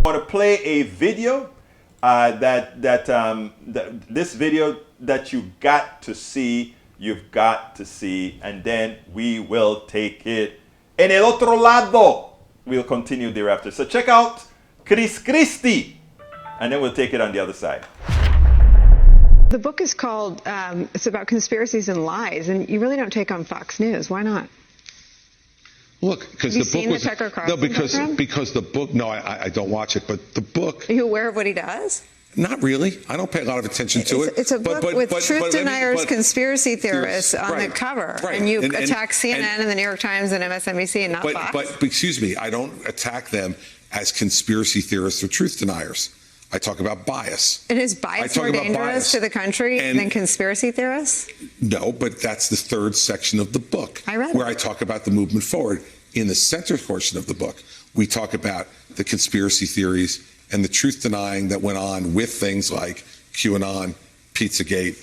I want to play a video this video that you've got to see, and then we will take it en el otro lado. We'll continue thereafter. So check out Chris Christie, and then we'll take it on the other side. The book is called, it's about conspiracies and lies, and you really don't take on Fox News. Why not? Look, because the book was Tucker Carlson program? because the book. No, I don't watch it, but the book. Are you aware of what he does? Not really. I don't pay a lot of attention to it. It's a book with truth deniers, conspiracy theorists on the cover, and you attack CNN and the New York Times and MSNBC and not Fox. But excuse me, I don't attack them as conspiracy theorists or truth deniers. I talk about bias. And is bias more dangerous to the country than conspiracy theorists? No, but that's the third section of the book, where I talk about the movement forward. In the center portion of the book, we talk about the conspiracy theories and the truth denying that went on with things like QAnon, Pizzagate,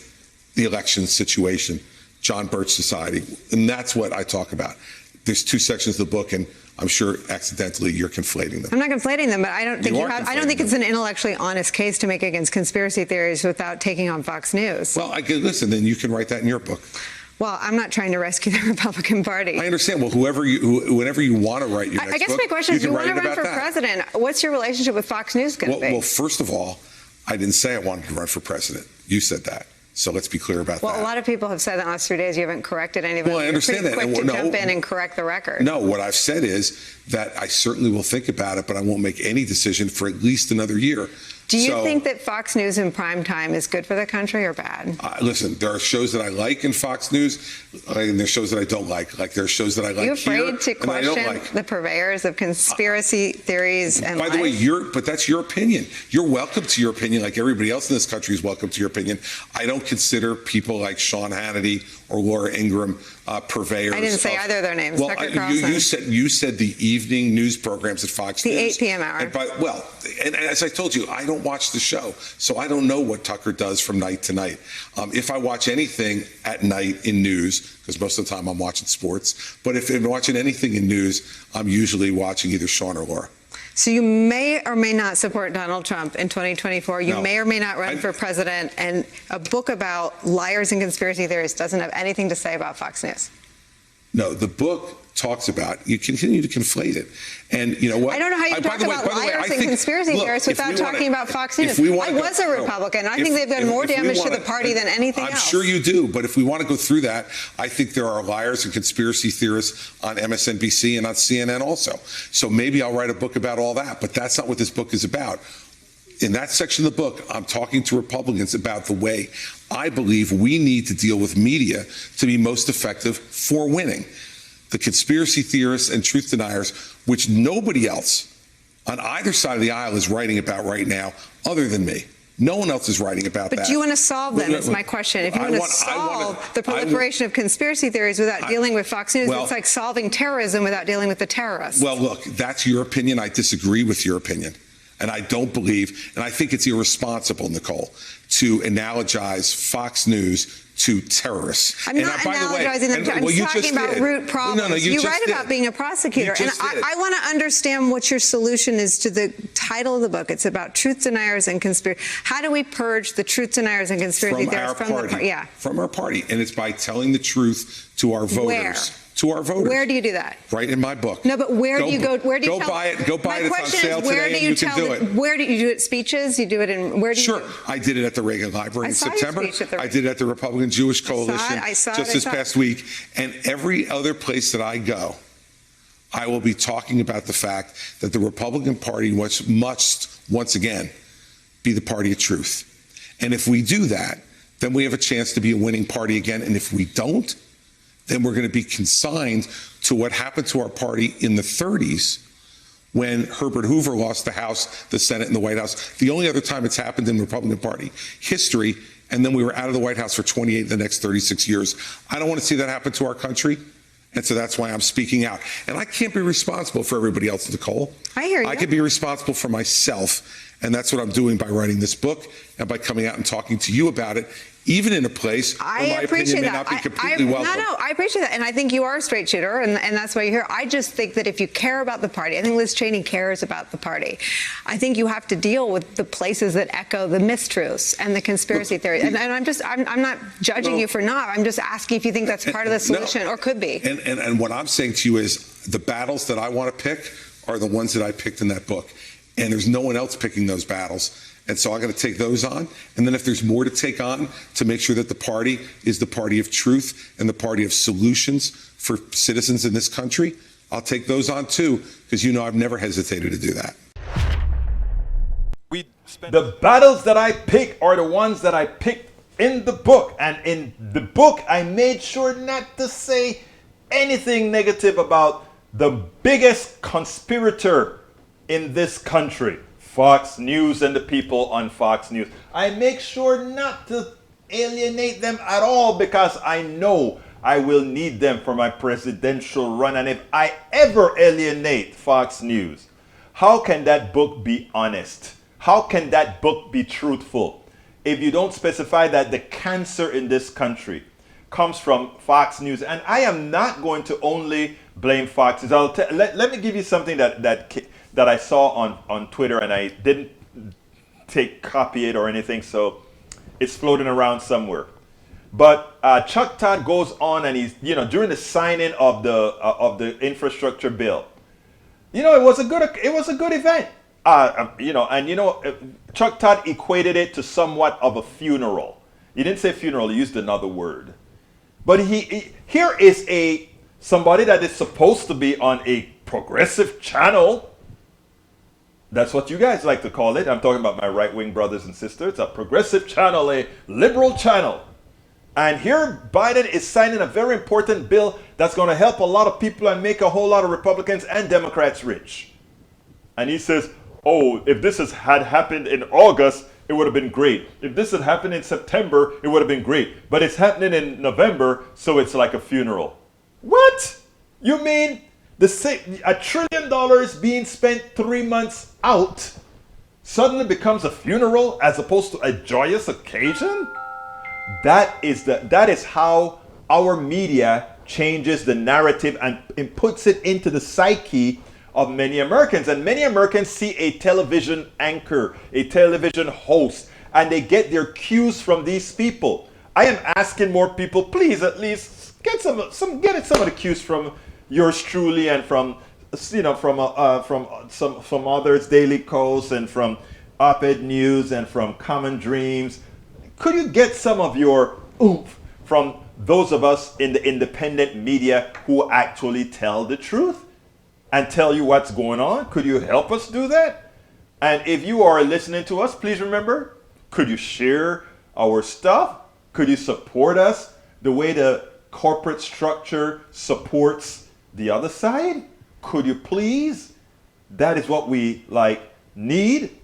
the election situation, John Birch Society, and that's what I talk about. There's two sections of the book, and I'm sure accidentally you're conflating them. I'm not conflating them, but I don't think I don't think it's an intellectually honest case to make against conspiracy theories without taking on Fox News. Well, listen, then you can write that in your book. Well, I'm not trying to rescue the Republican Party. I understand. Well, whenever you want to write your next book, I guess my question is, you want to run for president. What's your relationship with Fox News going to be? Well, first of all, I didn't say I wanted to run for president. You said that. So let's be clear about that. Well, a lot of people have said that in the last 3 days. You haven't corrected anybody. Well, I understand that. You're pretty quick to jump in and correct the record. No, what I've said is that I certainly will think about it, but I won't make any decision for at least another year. Do you think that Fox News in prime time is good for the country or bad? Listen, there are shows that I like in Fox News, and there's shows that I don't like. Like there are shows that I like here, and I don't like. Are you afraid to question the purveyors of conspiracy theories and By the way, but that's your opinion. You're welcome to your opinion, like everybody else in this country is welcome to your opinion. I don't consider people like Sean Hannity or Laura Ingraham purveyors. I didn't say either of their names. Well, you said the evening news programs at Fox News. The 8 p.m. hour. And as I told you, I don't watch the show, so I don't know what Tucker does from night to night. If I watch anything at night in news, because most of the time I'm watching sports, but if I'm watching anything in news, I'm usually watching either Sean or Laura. So you may or may not support Donald Trump in 2024. You may or may not run for president. And a book about liars and conspiracy theorists doesn't have anything to say about Fox News. No, the book talks about, you continue to conflate it. And you know what? I don't know how you talk about liars and conspiracy theorists without talking about Fox News. I was a Republican. I think they've done more damage to the party than anything else. I'm sure you do. But if we want to go through that, I think there are liars and conspiracy theorists on MSNBC and on CNN also. So maybe I'll write a book about all that. But that's not what this book is about. In that section of the book, I'm talking to Republicans about the way I believe we need to deal with media to be most effective for winning. The conspiracy theorists and truth deniers, which nobody else on either side of the aisle is writing about right now, other than me. No one else is writing about that. But do you want to solve them, is my question. If you want to solve the proliferation of conspiracy theories without dealing with Fox News, it's like solving terrorism without dealing with the terrorists. Well, look, that's your opinion. I disagree with your opinion. And I don't believe, and I think it's irresponsible, Nicolle, to analogize Fox News to terrorists. I'm not analogizing them. I'm talking about root problems. No, you write about being a prosecutor. And I want to understand what your solution is to the title of the book. It's about truth deniers and conspiracy. How do we purge the truth deniers and conspiracy theorists from the party? From our party. And it's by telling the truth to our voters. Where? To our voters. Where do you do that? Right in my book. No, but where do you go? Where do you go buy it? Go buy it. It's on sale today, and you can do it. Where do you do it? Speeches? You do it in where do you? Sure, I did it at the Reagan Library in September. I did it at the Republican Jewish Coalition just this past week, and every other place that I go, I will be talking about the fact that the Republican Party must once again be the party of truth, and if we do that, then we have a chance to be a winning party again, and if we don't, then we're going to be consigned to what happened to our party in the 30s when Herbert Hoover lost the House, the Senate, and the White House. The only other time it's happened in Republican Party history, and then we were out of the White House for 28 of the next 36 years. I don't want to see that happen to our country, and so that's why I'm speaking out. And I can't be responsible for everybody else, Nicolle. I hear you. I can be responsible for myself, and that's what I'm doing by writing this book and by coming out and talking to you about it even in a place where my opinion may not be completely welcome. No, I appreciate that. And I think you are a straight shooter, and that's why you're here. I just think that if you care about the party, I think Liz Cheney cares about the party. I think you have to deal with the places that echo the mistruths and the conspiracy theories. And I'm not judging you for not. I'm just asking if you think that's part of the solution or could be. And what I'm saying to you is the battles that I want to pick are the ones that I picked in that book. And there's no one else picking those battles. And so I got to take those on. And then if there's more to take on to make sure that the party is the party of truth and the party of solutions for citizens in this country, I'll take those on too, because you know I've never hesitated to do that. The battles that I pick are the ones that I picked in the book. And in the book, I made sure not to say anything negative about the biggest conspirator in this country, Fox News and the people on Fox News. I make sure not to alienate them at all because I know I will need them for my presidential run. And if I ever alienate Fox News, how can that book be honest? How can that book be truthful if you don't specify that the cancer in this country comes from Fox News? And I am not going to only blame Fox News. Let me give you something that I saw on Twitter, and I didn't copy it or anything, so it's floating around somewhere. But Chuck Todd goes on, and he's during the signing of the infrastructure bill, it was a good event. Chuck Todd equated it to somewhat of a funeral. He didn't say funeral; he used another word. But here is somebody that is supposed to be on a progressive channel. That's what you guys like to call it. I'm talking about my right-wing brothers and sisters. A progressive channel, a liberal channel. And here Biden is signing a very important bill that's going to help a lot of people and make a whole lot of Republicans and Democrats rich. And he says, oh, if this had happened in August, it would have been great. If this had happened in September, it would have been great. But it's happening in November, so it's like a funeral. What? You mean $1 trillion being spent 3 months out suddenly becomes a funeral as opposed to a joyous occasion? That is how our media changes the narrative and puts it into the psyche of many Americans. And many Americans see a television anchor, a television host, and they get their cues from these people. I am asking more people, please at least get some of the cues from yours truly and from some others, Daily Kos, and from Op-Ed News and from Common Dreams. Could you get some of your oomph from those of us in the independent media who actually tell the truth and tell you what's going on? Could you help us do that? And if you are listening to us, please remember, could you share our stuff? Could you support us the way the corporate structure supports the other side? Could you please? That is what we need.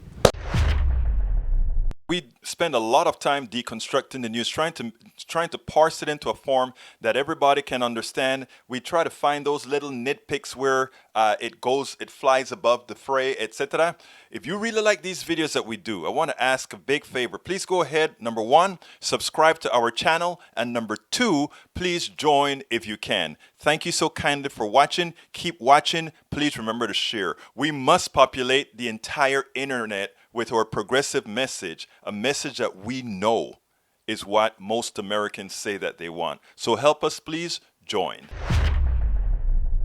We spend a lot of time deconstructing the news, trying to parse it into a form that everybody can understand. We try to find those little nitpicks where it flies above the fray, etc. If you really like these videos that we do, I want to ask a big favor. Please go ahead, number 1, subscribe to our channel, and number 2, please join if you can. Thank you so kindly for watching. Keep watching. Please remember to share. We must populate the entire internet with our progressive message, a message that we know is what most Americans say that they want. So help us, please join.